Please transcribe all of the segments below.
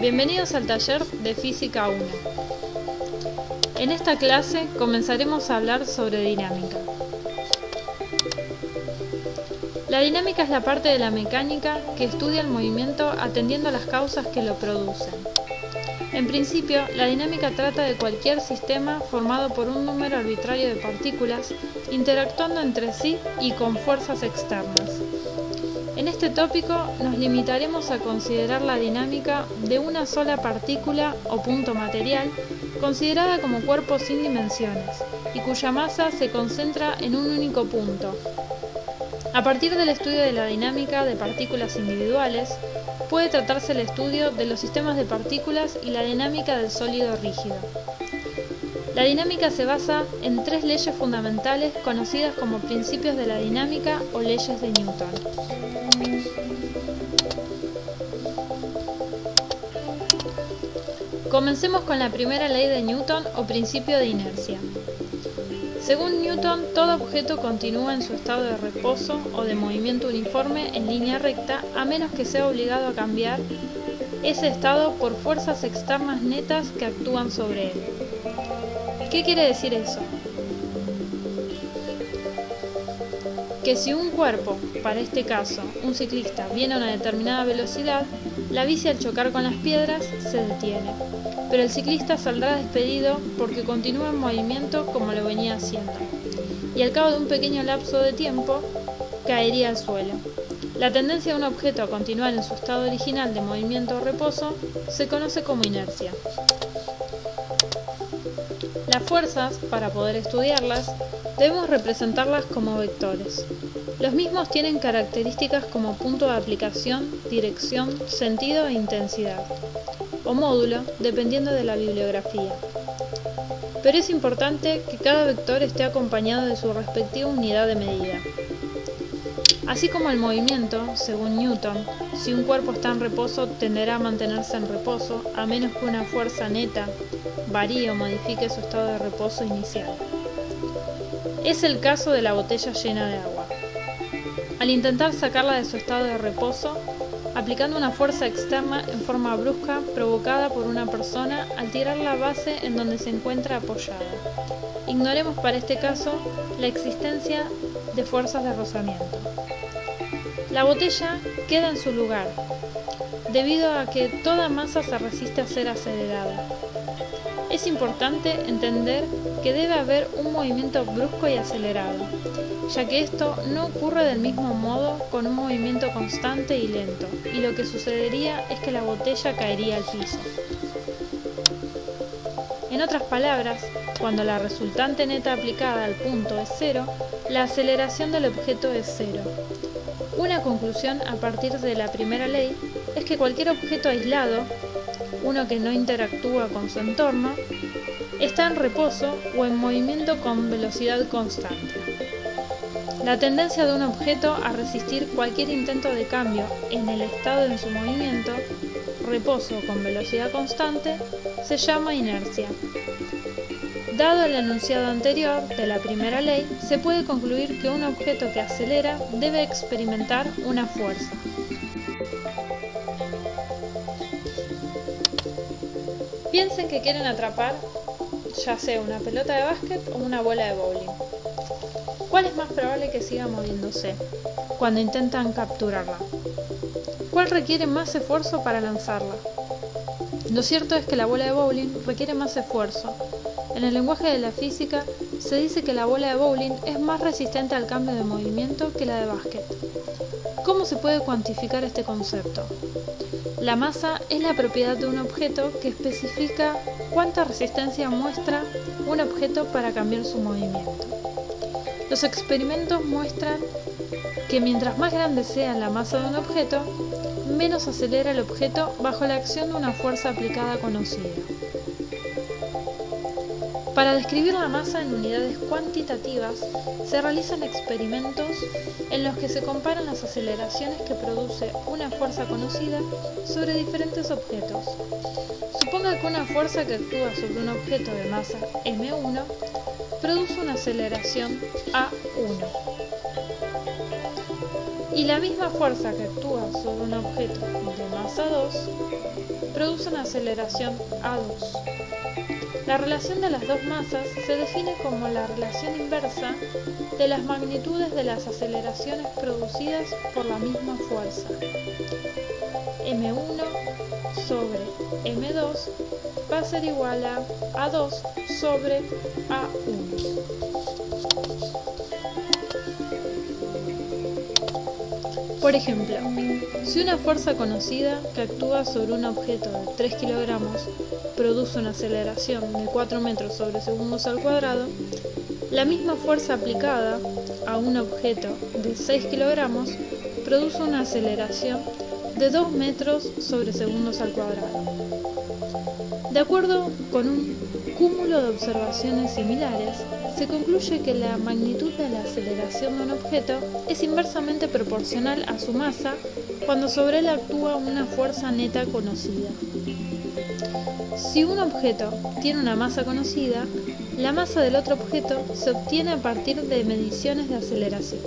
Bienvenidos al taller de Física 1. En esta clase comenzaremos a hablar sobre dinámica. La dinámica es la parte de la mecánica que estudia el movimiento atendiendo a las causas que lo producen. En principio, la dinámica trata de cualquier sistema formado por un número arbitrario de partículas interactuando entre sí y con fuerzas externas. En este tópico nos limitaremos a considerar la dinámica de una sola partícula o punto material considerada como cuerpo sin dimensiones y cuya masa se concentra en un único punto. A partir del estudio de la dinámica de partículas individuales, puede tratarse el estudio de los sistemas de partículas y la dinámica del sólido rígido. La dinámica se basa en tres leyes fundamentales conocidas como principios de la dinámica o leyes de Newton. Comencemos con la primera ley de Newton o principio de inercia. Según Newton, todo objeto continúa en su estado de reposo o de movimiento uniforme en línea recta a menos que sea obligado a cambiar ese estado por fuerzas externas netas que actúan sobre él. ¿Qué quiere decir eso? Que si un cuerpo, para este caso un ciclista, viene a una determinada velocidad, la bici al chocar con las piedras se detiene, pero el ciclista saldrá despedido porque continúa en movimiento como lo venía haciendo, y al cabo de un pequeño lapso de tiempo caería al suelo. La tendencia de un objeto a continuar en su estado original de movimiento o reposo se conoce como inercia. Las fuerzas, para poder estudiarlas, debemos representarlas como vectores. Los mismos tienen características como punto de aplicación, dirección, sentido e intensidad, o módulo, dependiendo de la bibliografía. Pero es importante que cada vector esté acompañado de su respectiva unidad de medida. Así como el movimiento, según Newton, si un cuerpo está en reposo tenderá a mantenerse en reposo, a menos que una fuerza neta varíe o modifique su estado de reposo inicial. Es el caso de la botella llena de agua. Al intentar sacarla de su estado de reposo, aplicando una fuerza externa en forma brusca provocada por una persona al tirar la base en donde se encuentra apoyada. Ignoremos para este caso la existencia de fuerzas de rozamiento. La botella queda en su lugar, debido a que toda masa se resiste a ser acelerada. Es importante entender que debe haber un movimiento brusco y acelerado, ya que esto no ocurre del mismo modo con un movimiento constante y lento, y lo que sucedería es que la botella caería al piso. En otras palabras, cuando la resultante neta aplicada al punto es cero, la aceleración del objeto es cero. Una conclusión a partir de la primera ley es que cualquier objeto aislado, uno que no interactúa con su entorno, está en reposo o en movimiento con velocidad constante. La tendencia de un objeto a resistir cualquier intento de cambio en el estado de su movimiento, reposo con velocidad constante, se llama inercia. Dado el enunciado anterior de la primera ley, se puede concluir que un objeto que acelera debe experimentar una fuerza. Piensen que quieren atrapar ya sea una pelota de básquet o una bola de bowling. ¿Cuál es más probable que siga moviéndose cuando intentan capturarla? ¿Cuál requiere más esfuerzo para lanzarla? Lo cierto es que la bola de bowling requiere más esfuerzo. En el lenguaje de la física se dice que la bola de bowling es más resistente al cambio de movimiento que la de básquet. ¿Cómo se puede cuantificar este concepto? La masa es la propiedad de un objeto que especifica cuánta resistencia muestra un objeto para cambiar su movimiento. Los experimentos muestran que mientras más grande sea la masa de un objeto, menos acelera el objeto bajo la acción de una fuerza aplicada conocida. Para describir la masa en unidades cuantitativas, se realizan experimentos en los que se comparan las aceleraciones que produce una fuerza conocida sobre diferentes objetos. Suponga que una fuerza que actúa sobre un objeto de masa m1 produce una aceleración a1. y la misma fuerza que actúa sobre un objeto de masa 2 produce una aceleración A2. La relación de las dos masas se define como la relación inversa de las magnitudes de las aceleraciones producidas por la misma fuerza. M1 sobre M2 va a ser igual a A2 sobre A1. Por ejemplo, si una fuerza conocida que actúa sobre un objeto de 3 kilogramos produce una aceleración de 4 metros sobre segundos al cuadrado, la misma fuerza aplicada a un objeto de 6 kilogramos produce una aceleración de 2 metros sobre segundos al cuadrado. De acuerdo con un cúmulo de observaciones similares, se concluye que la magnitud de la aceleración de un objeto es inversamente proporcional a su masa cuando sobre él actúa una fuerza neta conocida. Si un objeto tiene una masa conocida, la masa del otro objeto se obtiene a partir de mediciones de aceleración.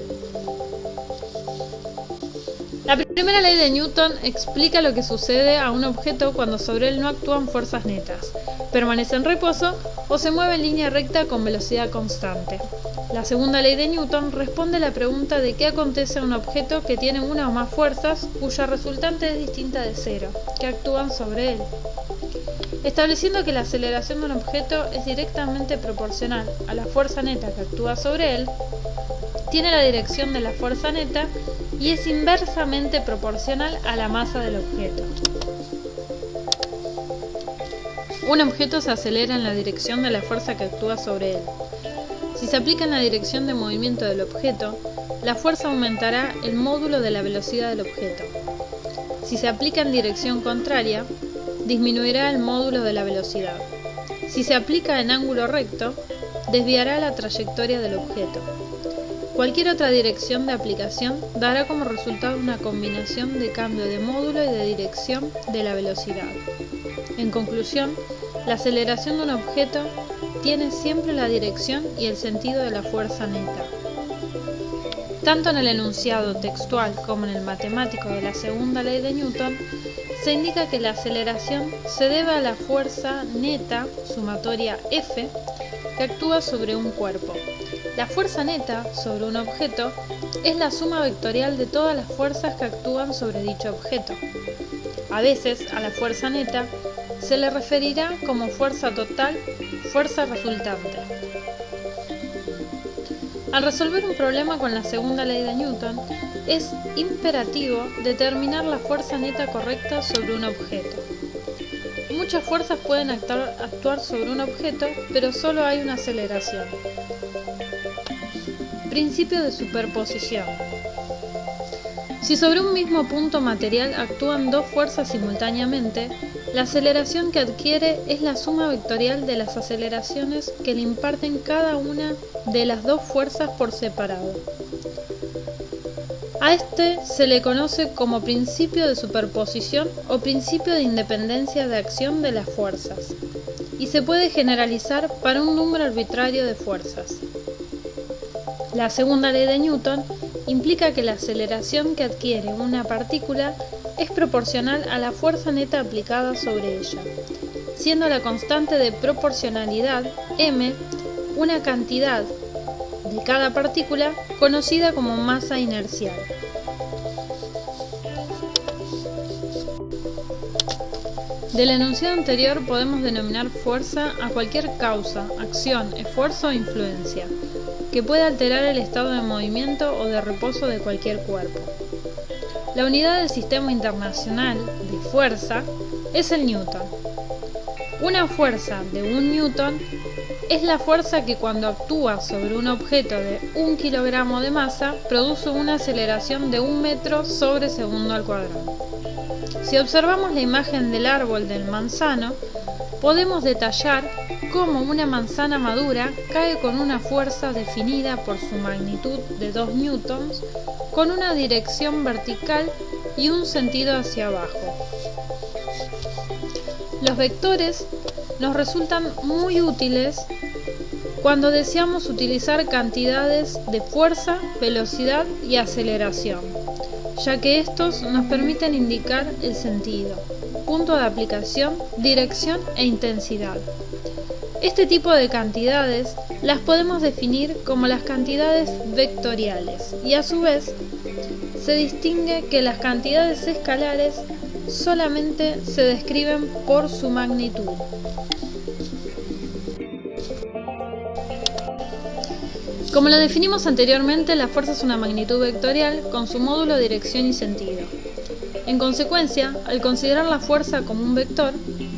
La primera ley de Newton explica lo que sucede a un objeto cuando sobre él no actúan fuerzas netas, permanece en reposo o se mueve en línea recta con velocidad constante. La segunda ley de Newton responde a la pregunta de qué acontece a un objeto que tiene una o más fuerzas cuya resultante es distinta de cero, que actúan sobre él. Estableciendo que la aceleración de un objeto es directamente proporcional a la fuerza neta que actúa sobre él, tiene la dirección de la fuerza neta y es inversamente proporcional a la masa del objeto. Un objeto se acelera en la dirección de la fuerza que actúa sobre él. Si se aplica en la dirección de movimiento del objeto, la fuerza aumentará el módulo de la velocidad del objeto. Si se aplica en dirección contraria, disminuirá el módulo de la velocidad. Si se aplica en ángulo recto, desviará la trayectoria del objeto. Cualquier otra dirección de aplicación dará como resultado una combinación de cambio de módulo y de dirección de la velocidad. En conclusión, la aceleración de un objeto tiene siempre la dirección y el sentido de la fuerza neta. Tanto en el enunciado textual como en el matemático de la segunda ley de Newton, se indica que la aceleración se debe a la fuerza neta, sumatoria F, que actúa sobre un cuerpo. La fuerza neta sobre un objeto es la suma vectorial de todas las fuerzas que actúan sobre dicho objeto. A veces, a la fuerza neta se le referirá como fuerza total, fuerza resultante. Al resolver un problema con la segunda ley de Newton, es imperativo determinar la fuerza neta correcta sobre un objeto. Muchas fuerzas pueden actuar sobre un objeto, pero solo hay una aceleración. Principio de superposición. Si sobre un mismo punto material actúan dos fuerzas simultáneamente, la aceleración que adquiere es la suma vectorial de las aceleraciones que le imparten cada una de las dos fuerzas por separado. A este se le conoce como principio de superposición o principio de independencia de acción de las fuerzas, y se puede generalizar para un número arbitrario de fuerzas. La segunda ley de Newton implica que la aceleración que adquiere una partícula es proporcional a la fuerza neta aplicada sobre ella, siendo la constante de proporcionalidad m una cantidad de cada partícula conocida como masa inercial. Del enunciado anterior podemos denominar fuerza a cualquier causa, acción, esfuerzo o influencia que pueda alterar el estado de movimiento o de reposo de cualquier cuerpo. La unidad del Sistema Internacional de Fuerza es el newton. Una fuerza de 1 newton es la fuerza que cuando actúa sobre un objeto de 1 kilogramo de masa produce una aceleración de 1 metro sobre segundo al cuadrado. Si observamos la imagen del árbol del manzano, podemos detallar cómo una manzana madura cae con una fuerza definida por su magnitud de 2 newtons, con una dirección vertical y un sentido hacia abajo. Los vectores nos resultan muy útiles cuando deseamos utilizar cantidades de fuerza, velocidad y aceleración. ya que estos nos permiten indicar el sentido, punto de aplicación, dirección e intensidad. Este tipo de cantidades las podemos definir como las cantidades vectoriales y a su vez se distingue que las cantidades escalares solamente se describen por su magnitud. Como lo definimos anteriormente, la fuerza es una magnitud vectorial con su módulo, dirección y sentido. En consecuencia, al considerar la fuerza como un vector,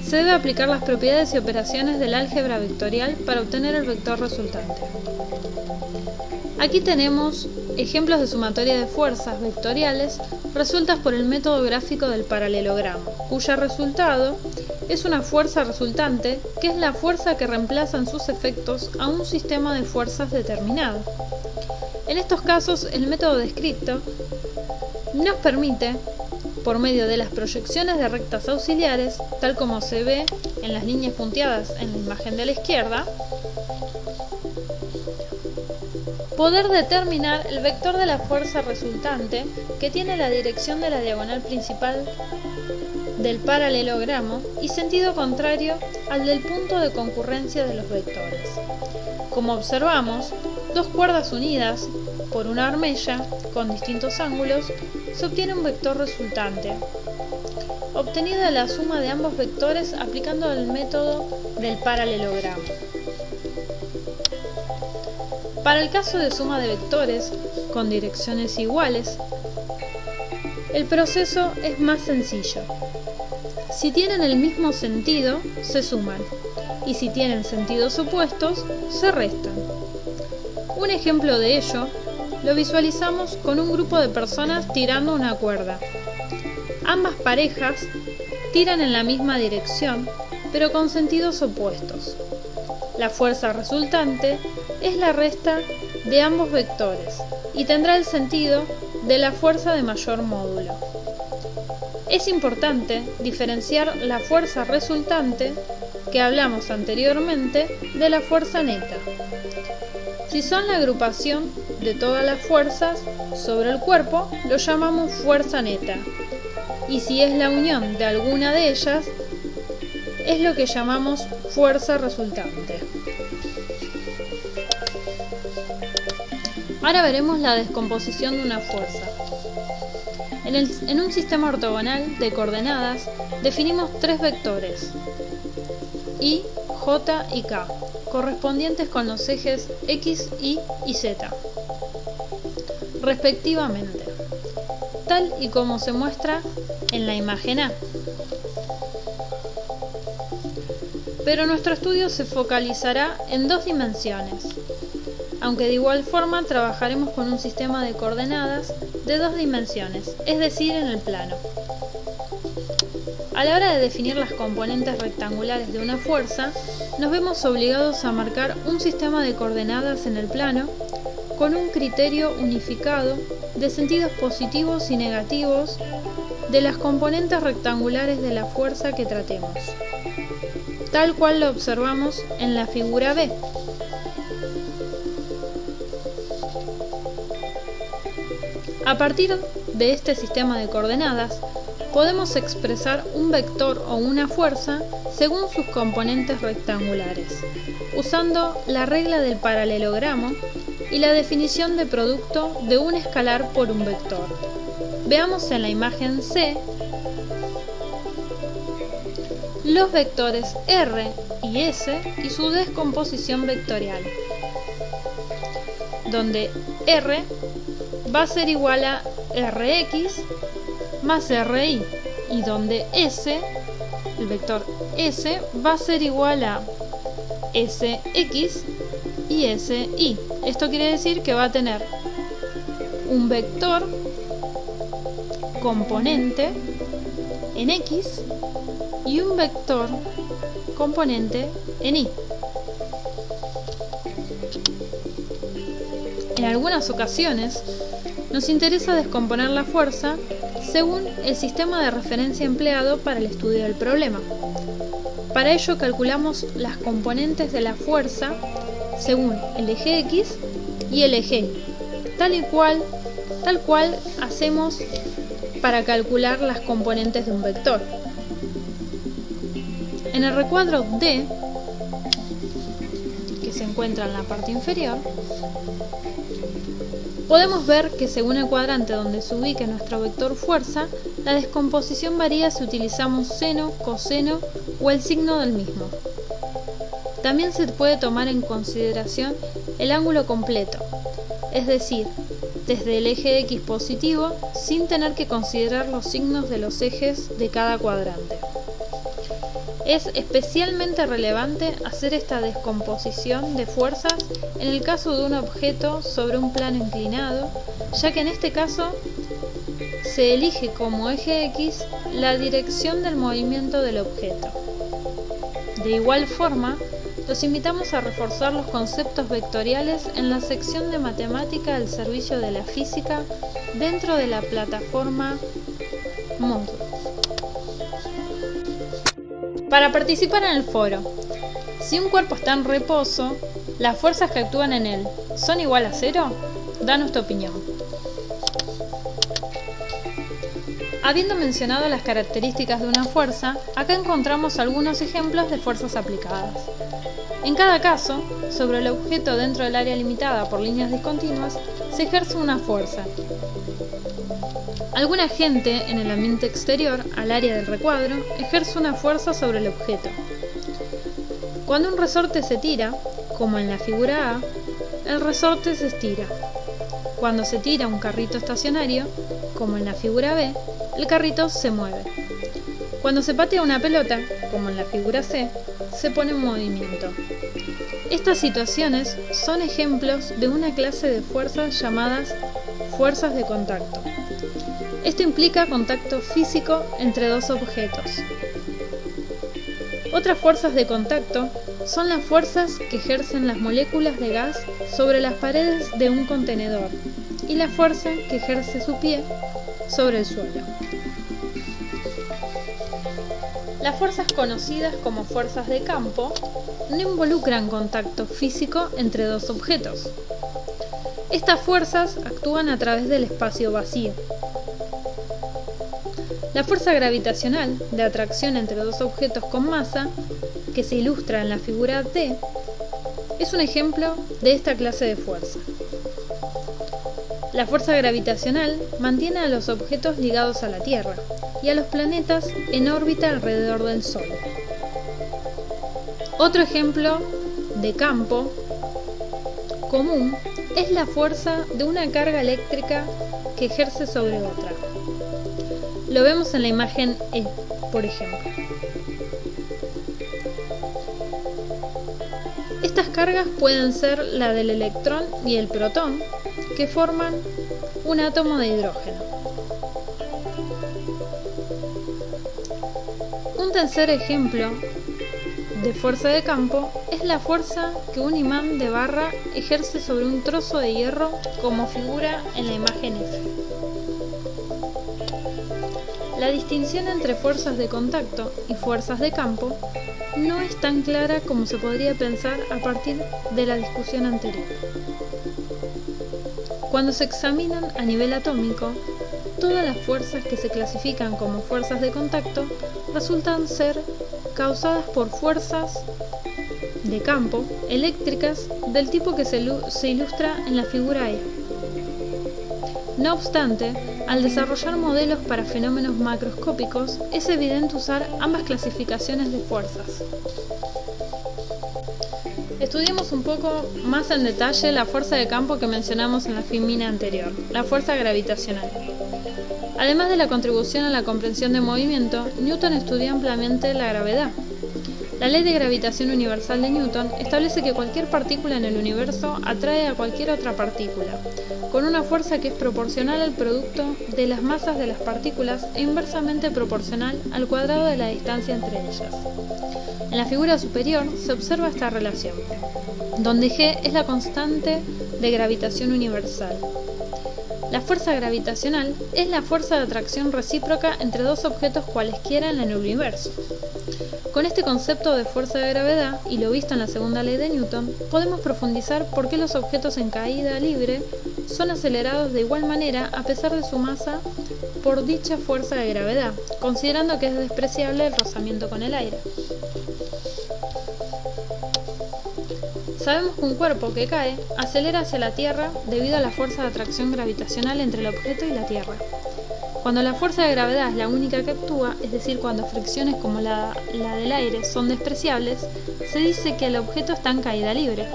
se debe aplicar las propiedades y operaciones del álgebra vectorial para obtener el vector resultante. Aquí tenemos ejemplos de sumatoria de fuerzas vectoriales resueltas por el método gráfico del paralelogramo, cuyo resultado es una fuerza resultante, que es la fuerza que reemplaza en sus efectos a un sistema de fuerzas determinado. En estos casos, el método descrito nos permite, por medio de las proyecciones de rectas auxiliares, tal como se ve en las líneas punteadas en la imagen de la izquierda, poder determinar el vector de la fuerza resultante, que tiene la dirección de la diagonal principal del paralelogramo y sentido contrario al del punto de concurrencia de los vectores. Como observamos, dos cuerdas unidas por una armella con distintos ángulos se obtiene un vector resultante, obtenido de la suma de ambos vectores aplicando el método del paralelogramo. Para el caso de suma de vectores con direcciones iguales, el proceso es más sencillo. Si tienen el mismo sentido, se suman, y si tienen sentidos opuestos, se restan. Un ejemplo de ello lo visualizamos con un grupo de personas tirando una cuerda. Ambas parejas tiran en la misma dirección, pero con sentidos opuestos. La fuerza resultante es la resta de ambos vectores y tendrá el sentido de la fuerza de mayor módulo. Es importante diferenciar la fuerza resultante, que hablamos anteriormente, de la fuerza neta. Si son la agrupación de todas las fuerzas sobre el cuerpo, lo llamamos fuerza neta, y si es la unión de alguna de ellas, es lo que llamamos fuerza resultante. Ahora veremos la descomposición de una fuerza. En un sistema ortogonal de coordenadas definimos tres vectores, Y, J y K, correspondientes con los ejes X, Y y Z, respectivamente, tal y como se muestra en la imagen A. Pero nuestro estudio se focalizará en dos dimensiones, aunque de igual forma trabajaremos con un sistema de coordenadas de dos dimensiones, es decir, en el plano. A la hora de definir las componentes rectangulares de una fuerza, nos vemos obligados a marcar un sistema de coordenadas en el plano con un criterio unificado de sentidos positivos y negativos de las componentes rectangulares de la fuerza que tratemos, tal cual lo observamos en la figura B. A partir de este sistema de coordenadas, podemos expresar un vector o una fuerza según sus componentes rectangulares, usando la regla del paralelogramo y la definición de producto de un escalar por un vector. Veamos en la imagen C los vectores R y S y su descomposición vectorial, donde R va a ser igual a Rx más Ri, y donde S, el vector S, va a ser igual a Sx y Si. Esto quiere decir que va a tener un vector componente en X y un vector componente en Y. En algunas ocasiones nos interesa descomponer la fuerza según el sistema de referencia empleado para el estudio del problema. Para ello calculamos las componentes de la fuerza según el eje X y el eje Y, tal cual hacemos para calcular las componentes de un vector. En el recuadro D, que se encuentra en la parte inferior, podemos ver que según el cuadrante donde se ubique nuestro vector fuerza, la descomposición varía si utilizamos seno, coseno o el signo del mismo. También se puede tomar en consideración el ángulo completo, es decir, desde el eje X positivo sin tener que considerar los signos de los ejes de cada cuadrante. Es especialmente relevante hacer esta descomposición de fuerzas en el caso de un objeto sobre un plano inclinado, ya que en este caso se elige como eje X la dirección del movimiento del objeto. De igual forma, los invitamos a reforzar los conceptos vectoriales en la sección de matemática al servicio de la física dentro de la plataforma Moodle. Para participar en el foro, si un cuerpo está en reposo, ¿las fuerzas que actúan en él son igual a cero? Danos tu opinión. Habiendo mencionado las características de una fuerza, acá encontramos algunos ejemplos de fuerzas aplicadas. En cada caso, sobre el objeto dentro del área limitada por líneas discontinuas, se ejerce una fuerza. Algún agente en el ambiente exterior, al área del recuadro, ejerce una fuerza sobre el objeto. Cuando un resorte se tira, como en la figura A, el resorte se estira. Cuando se tira un carrito estacionario, como en la figura B, el carrito se mueve. Cuando se patea una pelota, como en la figura C, se pone en movimiento. Estas situaciones son ejemplos de una clase de fuerzas llamadas fuerzas de contacto. Esto implica contacto físico entre dos objetos. Otras fuerzas de contacto son las fuerzas que ejercen las moléculas de gas sobre las paredes de un contenedor y la fuerza que ejerce su pie sobre el suelo. Las fuerzas conocidas como fuerzas de campo no involucran contacto físico entre dos objetos. Estas fuerzas actúan a través del espacio vacío. La fuerza gravitacional de atracción entre dos objetos con masa, que se ilustra en la figura D, es un ejemplo de esta clase de fuerza. La fuerza gravitacional mantiene a los objetos ligados a la Tierra y a los planetas en órbita alrededor del Sol. Otro ejemplo de campo común es la fuerza de una carga eléctrica que ejerce sobre otra. Lo vemos en la imagen E, por ejemplo. Estas cargas pueden ser la del electrón y el protón, que forman un átomo de hidrógeno. Un tercer ejemplo de fuerza de campo es la fuerza que un imán de barra ejerce sobre un trozo de hierro, como figura en la imagen F. La distinción entre fuerzas de contacto y fuerzas de campo no es tan clara como se podría pensar a partir de la discusión anterior. Cuando se examinan a nivel atómico, todas las fuerzas que se clasifican como fuerzas de contacto resultan ser causadas por fuerzas de campo eléctricas del tipo que se ilustra en la figura E. No obstante, al desarrollar modelos para fenómenos macroscópicos, es evidente usar ambas clasificaciones de fuerzas. Estudiemos un poco más en detalle la fuerza de campo que mencionamos en la filmina anterior, la fuerza gravitacional. Además de la contribución a la comprensión de movimiento, Newton estudió ampliamente la gravedad. La ley de gravitación universal de Newton establece que cualquier partícula en el universo atrae a cualquier otra partícula, con una fuerza que es proporcional al producto de las masas de las partículas e inversamente proporcional al cuadrado de la distancia entre ellas. En la figura superior se observa esta relación, donde G es la constante de gravitación universal. La fuerza gravitacional es la fuerza de atracción recíproca entre dos objetos cualesquiera en el universo. Con este concepto de fuerza de gravedad, y lo visto en la segunda ley de Newton, podemos profundizar por qué los objetos en caída libre son acelerados de igual manera a pesar de su masa por dicha fuerza de gravedad, considerando que es despreciable el rozamiento con el aire. Sabemos que un cuerpo que cae acelera hacia la Tierra debido a la fuerza de atracción gravitacional entre el objeto y la Tierra. Cuando la fuerza de gravedad es la única que actúa, es decir, cuando fricciones como la del aire son despreciables, se dice que el objeto está en caída libre.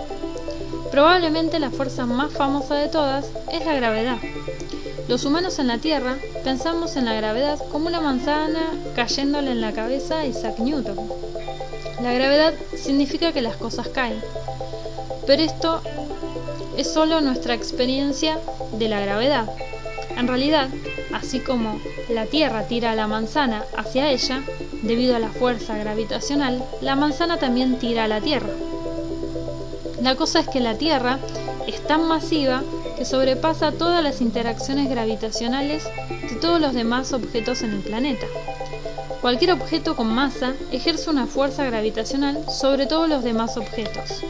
Probablemente la fuerza más famosa de todas es la gravedad. Los humanos en la Tierra pensamos en la gravedad como una manzana cayéndole en la cabeza a Isaac Newton. La gravedad significa que las cosas caen, pero esto es solo nuestra experiencia de la gravedad. En realidad, así como la Tierra tira a la manzana hacia ella, debido a la fuerza gravitacional, la manzana también tira a la Tierra. La cosa es que la Tierra es tan masiva que sobrepasa todas las interacciones gravitacionales de todos los demás objetos en el planeta. Cualquier objeto con masa ejerce una fuerza gravitacional sobre todos los demás objetos.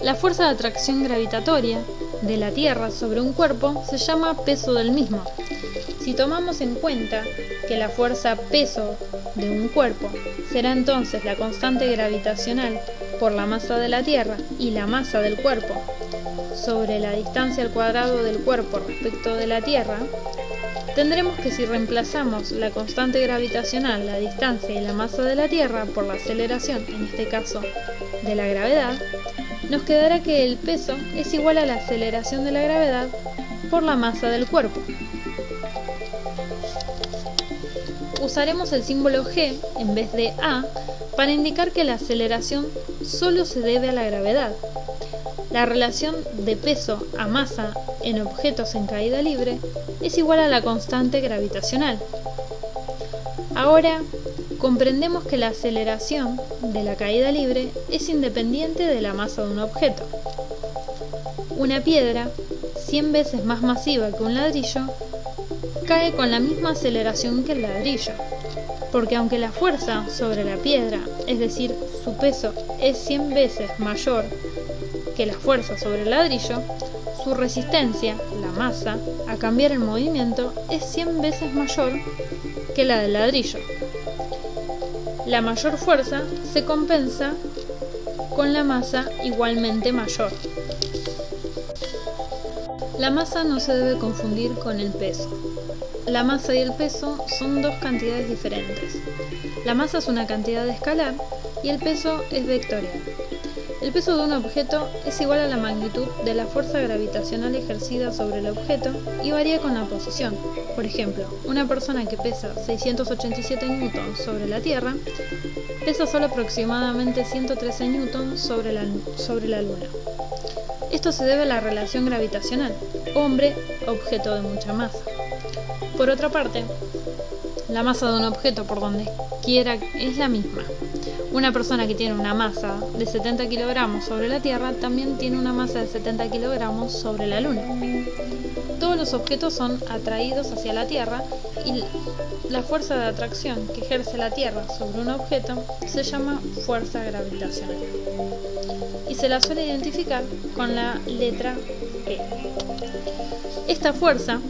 La fuerza de atracción gravitatoria de la Tierra sobre un cuerpo se llama peso del mismo. Si tomamos en cuenta que la fuerza peso de un cuerpo será entonces la constante gravitacional por la masa de la Tierra y la masa del cuerpo sobre la distancia al cuadrado del cuerpo respecto de la Tierra, tendremos que si reemplazamos la constante gravitacional, la distancia y la masa de la Tierra por la aceleración, en este caso de la gravedad, nos quedará que el peso es igual a la aceleración de la gravedad por la masa del cuerpo. Usaremos el símbolo G en vez de A para indicar que la aceleración solo se debe a la gravedad. La relación de peso a masa en objetos en caída libre es igual a la constante gravitacional. Ahora comprendemos que la aceleración de la caída libre es independiente de la masa de un objeto. Una piedra, 100 veces más masiva que un ladrillo, cae con la misma aceleración que el ladrillo, porque aunque la fuerza sobre la piedra, es decir, su peso, es 100 veces mayor que la fuerza sobre el ladrillo, su resistencia, la masa, a cambiar el movimiento es 100 veces mayor que la del ladrillo. La mayor fuerza se compensa con la masa igualmente mayor. La masa no se debe confundir con el peso. La masa y el peso son dos cantidades diferentes. La masa es una cantidad escalar y el peso es vectorial. El peso de un objeto es igual a la magnitud de la fuerza gravitacional ejercida sobre el objeto y varía con la posición. Por ejemplo, una persona que pesa 687 newtons sobre la Tierra pesa solo aproximadamente 113 newtons sobre la Luna. Esto se debe a la relación gravitacional, hombre-objeto de mucha masa. Por otra parte, la masa de un objeto por donde quiera es la misma. Una persona que tiene una masa de 70 kilogramos sobre la Tierra también tiene una masa de 70 kilogramos sobre la Luna. Todos los objetos son atraídos hacia la Tierra y la fuerza de atracción que ejerce la Tierra sobre un objeto se llama fuerza gravitacional y se la suele identificar con la letra G. Esta fuerza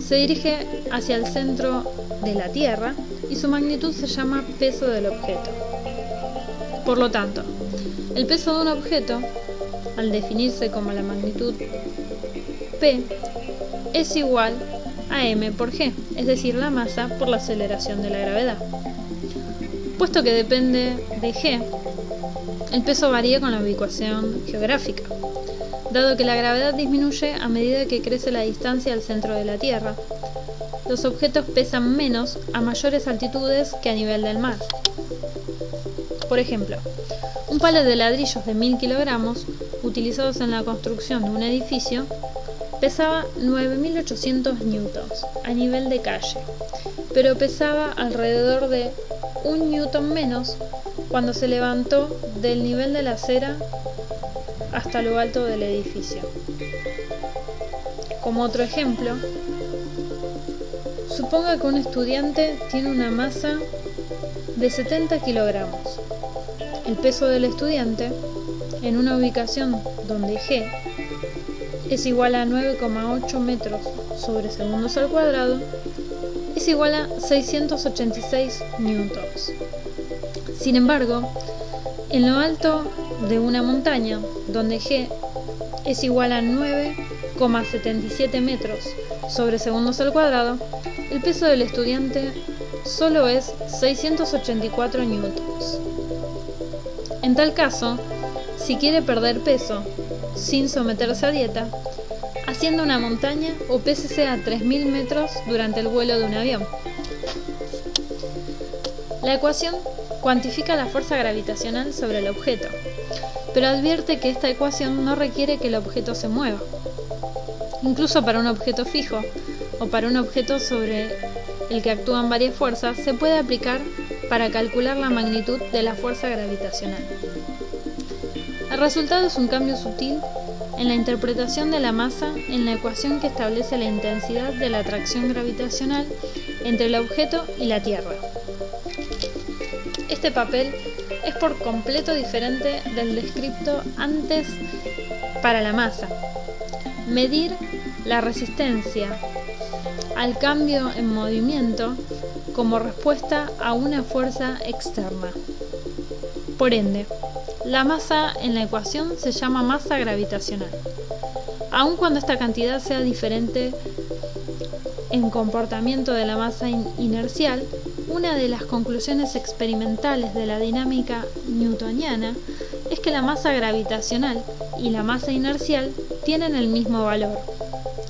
se dirige hacia el centro de la Tierra y su magnitud se llama peso del objeto. Por lo tanto, el peso de un objeto, al definirse como la magnitud P, es igual a m por g, es decir, la masa por la aceleración de la gravedad. Puesto que depende de g, el peso varía con la ubicación geográfica, dado que la gravedad disminuye a medida que crece la distancia al centro de la Tierra. Los objetos pesan menos a mayores altitudes que a nivel del mar. Por ejemplo, un palo de ladrillos de 1000 kilogramos, utilizados en la construcción de un edificio, pesaba 9.800 newtons a nivel de calle, pero pesaba alrededor de 1 newton menos cuando se levantó del nivel de la acera hasta lo alto del edificio. Como otro ejemplo, suponga que un estudiante tiene una masa de 70 kilogramos. El peso del estudiante en una ubicación donde G es igual a 9,8 metros sobre segundos al cuadrado es igual a 686 newtons. Sin embargo, en lo alto de una montaña, donde G es igual a 9,77 metros sobre segundos al cuadrado, el peso del estudiante solo es 684 newtons. En tal caso, si quiere perder peso sin someterse a dieta, ascienda una montaña o pésese a 3000 metros durante el vuelo de un avión. La ecuación cuantifica la fuerza gravitacional sobre el objeto, pero advierte que esta ecuación no requiere que el objeto se mueva. Incluso para un objeto fijo o para un objeto sobre el que actúan varias fuerzas, se puede aplicar para calcular la magnitud de la fuerza gravitacional. El resultado es un cambio sutil en la interpretación de la masa en la ecuación que establece la intensidad de la atracción gravitacional entre el objeto y la Tierra. Este papel es por completo diferente del descrito antes para la masa. Medir la resistencia al cambio en movimiento como respuesta a una fuerza externa. Por ende, la masa en la ecuación se llama masa gravitacional, aun cuando esta cantidad sea diferente en comportamiento de la masa inercial. Una de las conclusiones experimentales de la dinámica newtoniana es que la masa gravitacional y la masa inercial tienen el mismo valor.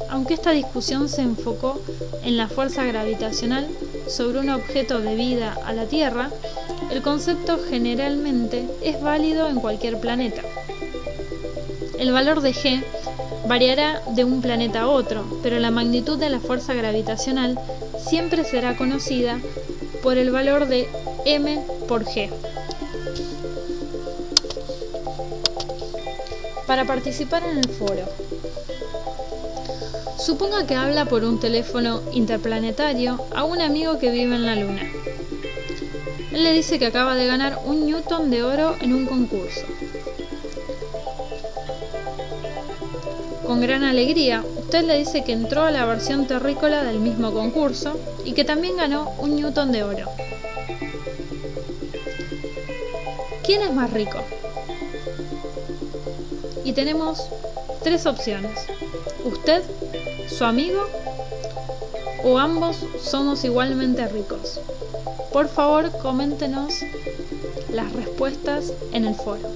Aunque esta discusión se enfocó en la fuerza gravitacional sobre un objeto debida a la Tierra, el concepto generalmente es válido en cualquier planeta. El valor de G variará de un planeta a otro, pero la magnitud de la fuerza gravitacional siempre será conocida por el valor de m por G. Para participar en el foro, suponga que habla por un teléfono interplanetario a un amigo que vive en la Luna. Él le dice que acaba de ganar 1 newton de oro en un concurso. Con gran alegría, usted le dice que entró a la versión terrícola del mismo concurso y que también ganó 1 newton de oro. ¿Quién es más rico? Y tenemos 3 opciones: usted, su amigo o ambos somos igualmente ricos. Por favor, coméntenos las respuestas en el foro.